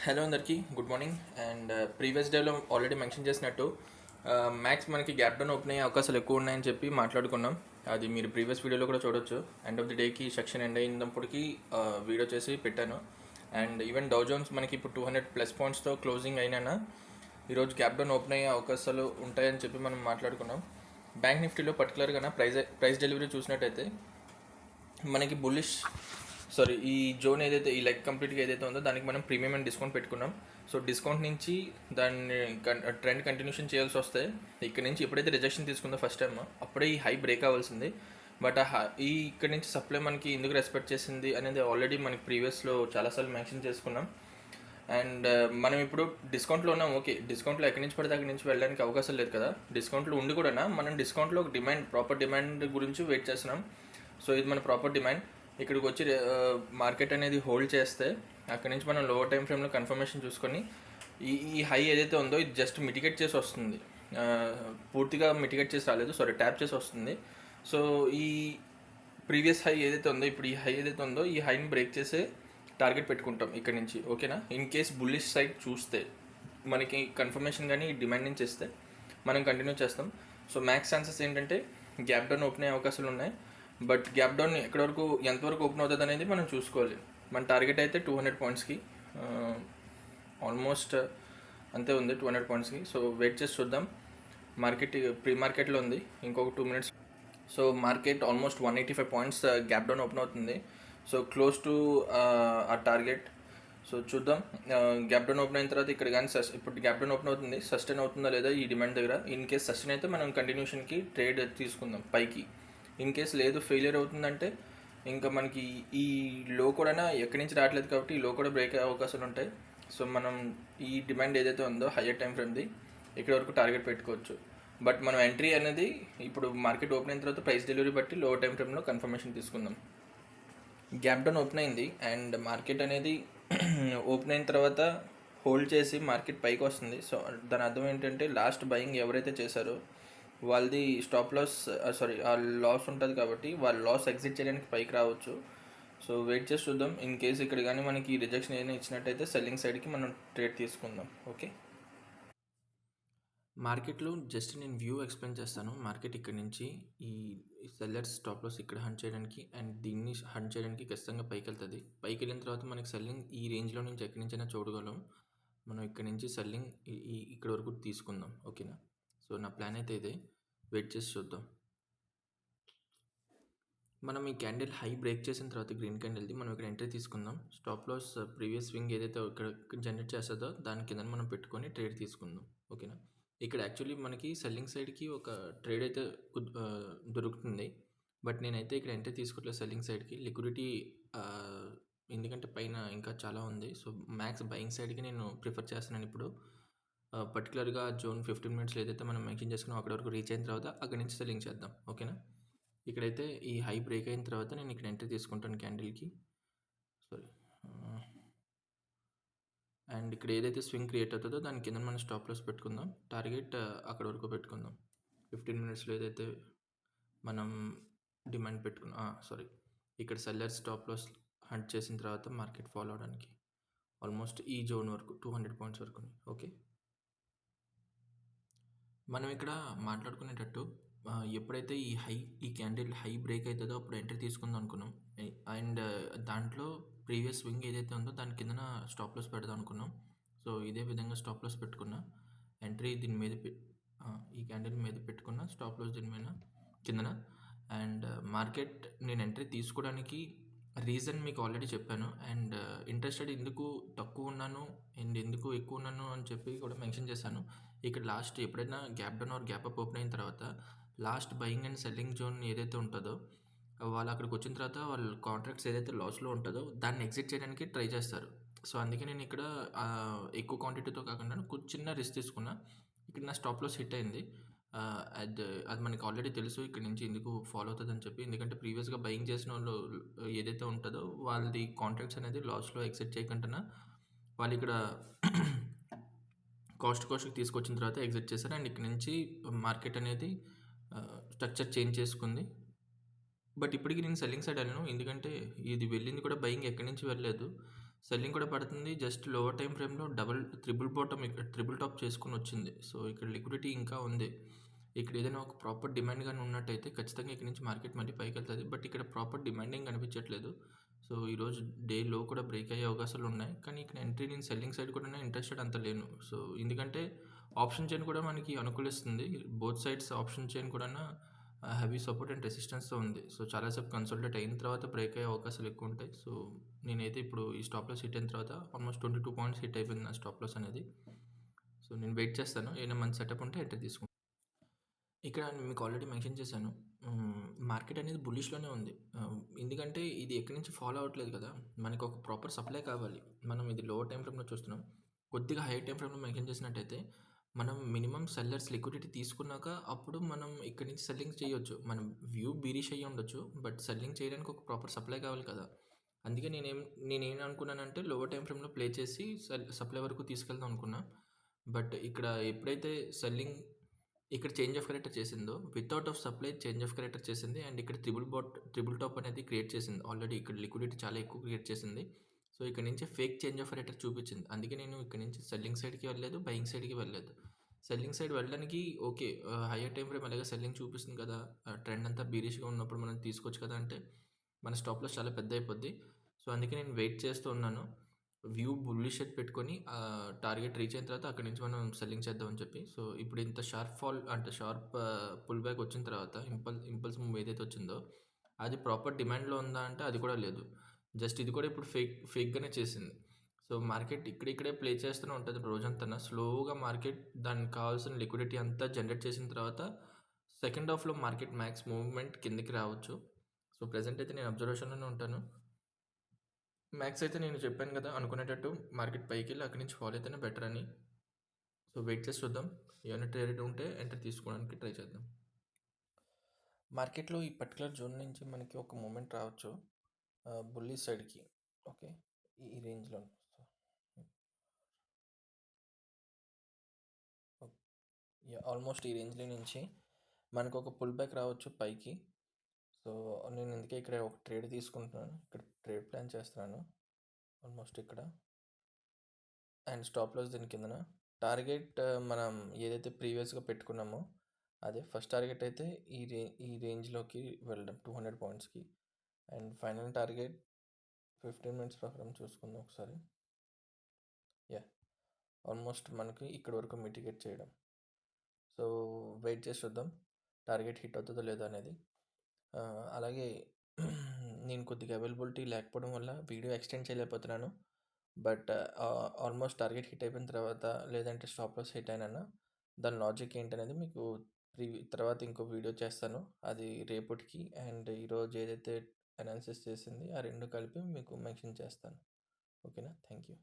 Hello అందరికీ good morning. And previous డేలో already mention చేసినట్టు మ్యాక్స్ మనకి గ్యాప్ డౌన్ ఓపెన్ అయ్యే అవకాశాలు ఎక్కువ ఉన్నాయని చెప్పి మాట్లాడుకున్నాం. అది మీరు ప్రీవియస్ వీడియోలో కూడా చూడొచ్చు. ఎండ్ ఆఫ్ ది డేకి సెక్షన్ ఎండ్ అయినప్పటికీ వీడియో చేసి పెట్టాను. అండ్ ఈవెన్ డౌ జోన్స్ మనకి ఇప్పుడు 200+ పాయింట్స్తో క్లోజింగ్ అయినా ఈరోజు గ్యాప్ డౌన్ ఓపెన్ అయ్యే అవకాశాలు ఉంటాయని చెప్పి మనం మాట్లాడుకున్నాం. బ్యాంక్ నిఫ్టీలో పర్టికులర్గా ప్రైస్ డెలివరీ చూసినట్టయితే మనకి బుల్లిష్ ఈ జోన్ ఏదైతే ఈ లెగ్ కంప్లీట్గా ఏదైతే ఉందో దానికి మనం ప్రీమియం అండ్ డిస్కౌంట్ పెట్టుకున్నాం. సో డిస్కౌంట్ నుంచి దాన్ని ట్రెండ్ కంటిన్యూషన్ చేయాల్సి వస్తే ఇక్కడ నుంచి ఎప్పుడైతే రిజెక్షన్ తీసుకుందో ఫస్ట్ టైం అప్పుడే ఈ హై బ్రేక్ అవ్వాల్సింది. బట్ ఈ ఇక్కడ నుంచి సప్లై మనకి ఎందుకు రెస్పెక్ట్ చేసింది అనేది ఆల్రెడీ మనకి ప్రీవియస్లో చాలాసార్లు మెన్షన్ చేసుకున్నాం. అండ్ మనం ఇప్పుడు డిస్కౌంట్లో ఉన్నాం. ఓకే, డిస్కౌంట్లో ఎక్కడి నుంచి పడితే అక్కడి నుంచి వెళ్ళడానికి అవకాశం లేదు కదా. డిస్కౌంట్లో ఉండి కూడా మనం డిస్కౌంట్లో ఒక ప్రాపర్ డిమాండ్ గురించి వెయిట్ చేస్తున్నాం. సో ఇది మన ప్రాపర్ డిమాండ్. ఇక్కడికి వచ్చి మార్కెట్ అనేది హోల్డ్ చేస్తే అక్కడి నుంచి మనం లోవర్ టైం ఫ్రేమ్లో కన్ఫర్మేషన్ చూసుకొని ఈ హై ఏదైతే ఉందో ఇది జస్ట్ మిటిగేట్ చేసి వస్తుంది. పూర్తిగా మిటిగేట్ చేసి రాలేదు, ట్యాప్ చేసి వస్తుంది. సో ఈ ప్రీవియస్ హై ఏదైతే ఉందో ఇప్పుడు ఈ హై ఏదైతే ఉందో ఈ హైని బ్రేక్ చేసే టార్గెట్ పెట్టుకుంటాం ఇక్కడ నుంచి. ఓకేనా? ఇన్ కేస్ బుల్లిష్ సైడ్ చూస్తే మనకి కన్ఫర్మేషన్ కానీ డిమాండ్ నుంచి ఇస్తే మనం కంటిన్యూ చేస్తాం. సో మ్యాక్స్ ఛాన్సెస్ ఏంటంటే గ్యాప్ డౌన్ ఓపెన్ అయ్యే అవకాశాలు ఉన్నాయి. బట్ గ్యాప్ డౌన్ ఎక్కడి వరకు ఎంతవరకు ఓపెన్ అవుతుంది అనేది మనం చూసుకోవాలి. మన టార్గెట్ అయితే 200 పాయింట్స్కి ఆల్మోస్ట్ అంతే ఉంది, 200 పాయింట్స్కి. సో వెయిట్ చేసి చూద్దాం. మార్కెట్ ప్రీ మార్కెట్లో ఉంది, ఇంకొక 2 minutes. So market almost 185 points gap down open అవుతుంది. సో క్లోజ్ టు ఆ టార్గెట్. సో చూద్దాం. గ్యాప్ డౌన్ ఓపెన్ అయిన తర్వాత ఇక్కడ కానీ ఇప్పుడు గ్యాప్ డౌన్ ఓపెన్ అవుతుంది, సస్టైన్ అవుతుందా లేదా ఈ డిమాండ్ దగ్గర. ఇన్ కేస్ సస్టైన్ అయితే మనం కంటిన్యూషన్కి ట్రేడ్ తీసుకుందాం పైకి. ఇన్ కేస్ లేదు ఫెయిలియర్ అవుతుందంటే ఇంకా మనకి ఈ లో కూడా ఎక్కడి నుంచి రావట్లేదు కాబట్టి ఈ లో కూడా బ్రేక్ అయ్యే అవకాశాలు ఉంటాయి. సో మనం ఈ డిమాండ్ ఏదైతే ఉందో హయ్యర్ టైం ఫ్రేమ్ది ఇక్కడ వరకు టార్గెట్ పెట్టుకోవచ్చు. బట్ మనం ఎంట్రీ అనేది ఇప్పుడు మార్కెట్ ఓపెన్ అయిన తర్వాత ప్రైస్ డెలివరీ బట్టి లోవర్ టైం ఫ్రేమ్లో కన్ఫర్మేషన్ తీసుకుందాం. గ్యాప్ డౌన్ ఓపెన్ అయింది అండ్ మార్కెట్ అనేది ఓపెన్ అయిన తర్వాత హోల్డ్ చేసి మార్కెట్ పైకి వస్తుంది. సో దాని అర్థం ఏంటంటే లాస్ట్ బయింగ్ ఎవరైతే చేశారో వాళ్ళది స్టాప్ లాస్ ఆ లాస్ ఉంటుంది కాబట్టి వాళ్ళు లాస్ ఎగ్జిట్ చేయడానికి పైకి రావచ్చు. సో వెయిట్ చేసి చూద్దాం. ఇన్ కేసు ఇక్కడ కానీ మనకి రిజెక్షన్ ఏదైనా ఇచ్చినట్టయితే సెల్లింగ్ సైడ్కి మనం ట్రేడ్ తీసుకుందాం. ఓకే, మార్కెట్లో జస్ట్ నేను వ్యూ ఎక్స్ప్లెయిన్ చేస్తాను. మార్కెట్ ఇక్కడ నుంచి ఈ సెల్లర్స్ స్టాప్ లాస్ ఇక్కడ హంట్ చేయడానికి అండ్ దీన్ని హంట్ చేయడానికి ఖచ్చితంగా పైకి వెళ్తుంది. పైకి వెళ్ళిన తర్వాత మనకి సెల్లింగ్ ఈ రేంజ్లో నుంచి ఎక్కడి నుంచైనా చూడగలం. మనం ఇక్కడ నుంచి సెల్లింగ్ ఇక్కడ వరకు తీసుకుందాం. ఓకేనా? సో నా ప్లాన్ అయితే ఇదే. వెయిట్ చేసి చూద్దాం. మనం ఈ క్యాండిల్ హై బ్రేక్ చేసిన తర్వాత గ్రీన్ క్యాండిల్ది మనం ఇక్కడ ఎంట్రీ తీసుకుందాం. స్టాప్ లాస్ ప్రీవియస్ స్వింగ్ ఏదైతే ఇక్కడ జనరేట్ చేస్తుందో దాని కింద మనం పెట్టుకొని ట్రేడ్ తీసుకుందాం. ఓకేనా? ఇక్కడ యాక్చువల్లీ మనకి సెల్లింగ్ సైడ్కి ఒక ట్రేడ్ అయితే దొరుకుతుంది. బట్ నేనైతే ఇక్కడ ఎంట్రీ తీసుకోవట్లేదు సెల్లింగ్ సైడ్కి. లిక్విడిటీ ఎందుకంటే పైన ఇంకా చాలా ఉంది. సో మ్యాక్స్ బయింగ్ సైడ్కి నేను ప్రిఫర్ చేస్తున్నాను ఇప్పుడు. పర్టికులర్గా జోన్ 15 మినిట్స్లో ఏదైతే మనం మెన్షన్ చేసుకున్నాం అక్కడ వరకు రీచ్ అయిన తర్వాత అక్కడి నుంచి సెల్లింగ్ చేద్దాం. ఓకేనా? ఇక్కడైతే ఈ హై బ్రేక్ అయిన తర్వాత నేను ఇక్కడ ఎంట్రీ తీసుకుంటాను క్యాండిల్కి. అండ్ ఇక్కడ ఏదైతే స్వింగ్ క్రియేట్ అవుతుందో దాని కింద మనం స్టాప్ లాస్ పెట్టుకుందాం. టార్గెట్ అక్కడ వరకు పెట్టుకుందాం. 15 మినిట్స్లో ఏదైతే మనం డిమాండ్ పెట్టుకున్నాం ఇక్కడ సెల్లర్ స్టాప్ లాస్ హంట్ చేసిన తర్వాత మార్కెట్ ఫాలో అవడానికి ఆల్మోస్ట్ ఈ జోన్ వరకు 200 పాయింట్స్ వరకు. ఓకే, మనం ఇక్కడ మాట్లాడుకునేటట్టు ఎప్పుడైతే ఈ క్యాండిల్ హై బ్రేక్ అవుతుందో అప్పుడు ఎంట్రీ తీసుకుందాం అనుకున్నాం. అండ్ దాంట్లో ప్రీవియస్ స్వింగ్ ఏదైతే ఉందో దాని కిందన స్టాప్ లాస్ పెడదాం అనుకున్నాం. సో ఇదే విధంగా స్టాప్ లాస్ పెట్టుకున్నా. ఎంట్రీ దీని మీద ఈ క్యాండిల్ మీద పెట్టుకున్న స్టాప్ లాస్ దీని మీద కిందన. అండ్ మార్కెట్ నేను ఎంట్రీ తీసుకోవడానికి రీజన్ మీకు ఆల్రెడీ చెప్పాను. అండ్ ఇంట్రెస్టెడ్ ఎందుకు తక్కువ ఉన్నాను అండ్ ఎందుకు ఎక్కువ ఉన్నాను అని చెప్పి కూడా మెన్షన్ చేశాను. ఇక్కడ లాస్ట్ ఎప్పుడైనా gap down are gap up open అయిన తర్వాత last buying and selling zone ఏదైతే ఉంటుందో వాళ్ళు అక్కడికి వచ్చిన తర్వాత వాళ్ళ కాంట్రాక్ట్స్ ఏదైతే లాస్లో ఉంటుందో దాన్ని ఎగ్జిట్ చేయడానికి ట్రై చేస్తారు. సో అందుకే నేను ఇక్కడ ఎక్కువ క్వాంటిటీతో కాకుండా చిన్న రిస్క్ తీసుకున్నా. ఇక్కడ నా స్టాప్ లాస్ హిట్ అయింది. అది మనకి ఆల్రెడీ తెలుసు ఇక్కడ నుంచి ఎందుకు ఫాలో అవుతుంది అని చెప్పి. ఎందుకంటే ప్రీవియస్గా బయింగ్ చేసిన వాళ్ళు ఏదైతే ఉంటుందో వాళ్ళది కాంట్రాక్ట్స్ అనేది లాస్లో ఎగ్జిట్ చేయకుండా వాళ్ళు ఇక్కడ కాస్ట్కి తీసుకొచ్చిన తర్వాత ఎగ్జిట్ చేశారు. అండ్ ఇక్కడ నుంచి మార్కెట్ అనేది స్ట్రక్చర్ చేంజ్ చేసుకుంది. బట్ ఇప్పటికీ నేను సెల్లింగ్ సైడ్ వెళ్ళను, ఎందుకంటే ఇది వెళ్ళింది కూడా బయింగ్ ఎక్కడి నుంచి వెళ్ళలేదు. సెల్లింగ్ కూడా పడుతుంది. జస్ట్ లోవర్ టైమ్ ఫ్రేమ్‌లో త్రిబుల్ బాటమ్ ఇక్కడ త్రిబుల్ టాప్ చేసుకొనొచ్చింది. సో, ఇక్కడ లిక్విడిటీ ఇంకా ఉంది. ఇక్కడ ఏదైనా ఒక ప్రాపర్ డిమాండ్ గాని ఉన్నట్టయితే ఖచ్చితంగా ఇక్కడి నుంచి మార్కెట్ మళ్ళీ పైకెళ్తది. బట్ ఇక్కడ ప్రాపర్ డిమాండ్ ఏం కనిపించట్లేదు. సో, ఈరోజు డే లో కూడా బ్రేక్ అయ్యే అవకాశాలున్నాయి. కానీ ఇక్కడ ఎంట్రీ నేను సెల్లింగ్ సైడ్ కూడా ఇంట్రెస్టెడ్ అంత లేను. సో, ఎందుకంటే ఆప్షన్ చైన్ కూడా మనకి అనుకూలిస్తుంది. బోత్ సైడ్స్ ఆప్షన్ చైన్ కూడాన హెవీ సపోర్ట్ అండ్ రెసిస్టెన్స్‌తో ఉంది. సో, చాలా సేపు కన్సాలిడేట్ అయిన తర్వాత బ్రేక్ అయ్యే అవకాశాలు ఎక్కువుంటాయి. సో, నేనైతే ఇప్పుడు ఈ స్టాప్ లాస్ హిట్ అయిన తర్వాత ఆల్మోస్ట్ 22 పాయింట్స్ హిట్ అయిపోయింది నా స్టాప్ లాస్ అనేది. సో, నేను వెయిట్ చేస్తాను. ఏమైనా మంచి సెటప్ ఉంటే ఎంట్రీ తీసుకుంటాను. ఇక్కడ మీకు ఆల్రెడీ మెన్షన్ చేశాను. మార్కెట్ అనేది బుల్లిష్‌లోనే ఉంది. ఎందుకంటే ఇది ఎక్కడి నుంచి ఫాలో అవ్వట్లేదు కదా! మనకు ఒక ప్రాపర్ సప్లై కావాలి. మనం ఇది లోవర్ టైమ్ ఫ్రేమ్‌లో చూస్తున్నాం. కొద్దిగా హై టైమ్ ఫ్రేమ్‌లో మెన్షన్ చేసినట్టయితే మనం మినిమమ్ సెల్లర్స్ లిక్విడిటీ తీసుకున్నాక అప్పుడు మనం ఇక్కడి నుంచి సెల్లింగ్ చేయొచ్చు. మనం వ్యూ బీరిష్ అయ్యి ఉండొచ్చు. బట్ సెల్లింగ్ చేయడానికి ఒక ప్రాపర్ సప్లై కావాలి కదా! అందుకే నేనేం అనుకున్నానంటే లోవర్ టైమ్ ఫ్రేమ్‌లో ప్లే చేసి సప్లై వరకు తీసుకెళ్దాం అనుకున్నా. బట్ ఇక్కడ ఎప్పుడైతే సెల్లింగ్ ఇక్కడ చేంజ్ ఆఫ్ క్యారెక్టర్ చేసిందో without of supply change of character చేసింది. అండ్ ఇక్కడ ట్రిపుల్ టాప్ అనేది క్రియేట్ చేసింది. ఆల్రెడీ ఇక్కడ లిక్విడిటీ చాలా ఎక్కువ క్రియేట్ చేసింది. సో, ఇక్కడ నుంచి ఫేక్ చేంజ్ ఆఫ్ క్యారెక్టర్ చూపించింది. అందుకే నేను ఇక్కడ నుంచి సెల్లింగ్ సైడ్‌కి వెళ్ళలేదు. బయింగ్ సైడ్‌కి వెళ్ళలేదు. సెల్లింగ్ సైడ్ వెళ్ళడానికి ఓకే. హైయర్ టైమ్ ఫ్రేమ్ ఎలాగో సెల్లింగ్ చూపిస్తుంది కదా! ట్రెండ్ అంతా బీరిష్‌గా ఉన్నప్పుడు మనం తీసుకోవచ్చు కదా! అంటే మన స్టాప్ లాస్ చాలా పెద్ద అయిపోద్ది. సో, అందుకే నేను వెయిట్ చేస్తూ ఉన్నాను. వ్యూ బుల్లిష్ షేప్ పెట్టుకొని టార్గెట్ రీచ్ అయిన తర్వాత అక్కడి నుంచి మనం సెల్లింగ్ చేద్దామని చెప్పి. సో, ఇప్పుడు ఇంత షార్ప్ ఫాల్ అంటే షార్ప్ పుల్ బ్యాక్ వచ్చిన తర్వాత ఇంపల్స్ మూవ్ ఏదైతే వచ్చిందో అది ప్రాపర్ డిమాండ్‌లో ఉందా అంటే అది కూడా లేదు. జస్ట్ ఇది కూడా ఇప్పుడు ఫేక్‌గానే చేసింది. సో, మార్కెట్ ఇక్కడిక్కడే ప్లే చేస్తూనే ఉంటది రోజంతాన. స్లోగా మార్కెట్ దానికి కావాల్సిన లిక్విడిటీ అంతా జనరేట్ చేసిన తర్వాత సెకండ్ హాఫ్‌లో మార్కెట్ మ్యాక్స్ మూవ్‌మెంట్ కిందకి రావచ్చు. సో, ప్రెజెంట్ అయితే నేను అబ్జర్వేషన్‌లోనే ఉంటాను. మ్యాక్స్ అయితే నేను చెప్పాను కదా! అనుకునేటట్టు మార్కెట్ పైకెళ్ళి అక్కడి నుంచి ఫాల్ అయితేనే బెటర్ అని. సో, వెయిట్ చేసి చూద్దాం. ఏమైనా ట్రేడ్ ఉంటే ఎంట్రీ తీసుకోవడానికి ట్రై చేద్దాం. మార్కెట్‌లో ఈ పర్టిక్యులర్ జోన్ నుంచి మనకి ఒక మూమెంట్ రావచ్చు. బుల్లిష్ సైడ్‌కి. ఓకే. ఈ రేంజ్‌లో. ఆల్మోస్ట్ ఈ రేంజ్‌లో నుంచి మనకు ఒక పుల్ బ్యాక్ రావచ్చు పైకి. సో, నేను అందుకే ఇక్కడ ఒక ట్రేడ్ తీసుకుంటున్నాను. ఇక్కడ ట్రేడ్ ప్లాన్ చేస్తున్నాను. ఆల్మోస్ట్ ఇక్కడ. అండ్ స్టాప్ లాస్ దీని కిందన. టార్గెట్ మనం ఏదైతే ప్రీవియస్‌గా పెట్టుకున్నామో అదే ఫస్ట్ టార్గెట్ అయితే ఈ రేంజ్‌లోకి వెళ్ళడం 200 పాయింట్స్‌కి. అండ్ ఫైనల్ టార్గెట్ 15 మినిట్స్ ప్రకారం చూసుకుందాం ఒకసారి. ఆల్మోస్ట్ మనకి ఇక్కడి వరకు మిటిగేట్ చేయడం. సో, వెయిట్ చేసి చూద్దాం టార్గెట్ హిట్ అవుతుందో లేదో అనేది. అలాగే నేను కొద్దిగా అవైలబిలిటీ లేకపోవడం వల్ల వీడియో ఎక్స్టెండ్ చేయలేకపోతున్నాను. బట్ ఆల్మోస్ట్ టార్గెట్ హిట్ అయిపోయిన తర్వాత లేదంటే స్టాప్ లాస్ హిట్ అయినా దాని లాజిక్ ఏంటనేది మీకు తర్వాత ఇంకో వీడియో చేస్తాను. అది రేపటికి అండ్ ఈరోజు ఏదైతే అనాలిసిస్ చేసింది ఆ 2 కలిపి మీకు మెన్షన్ చేస్తాను. ఓకేనా? Thank you.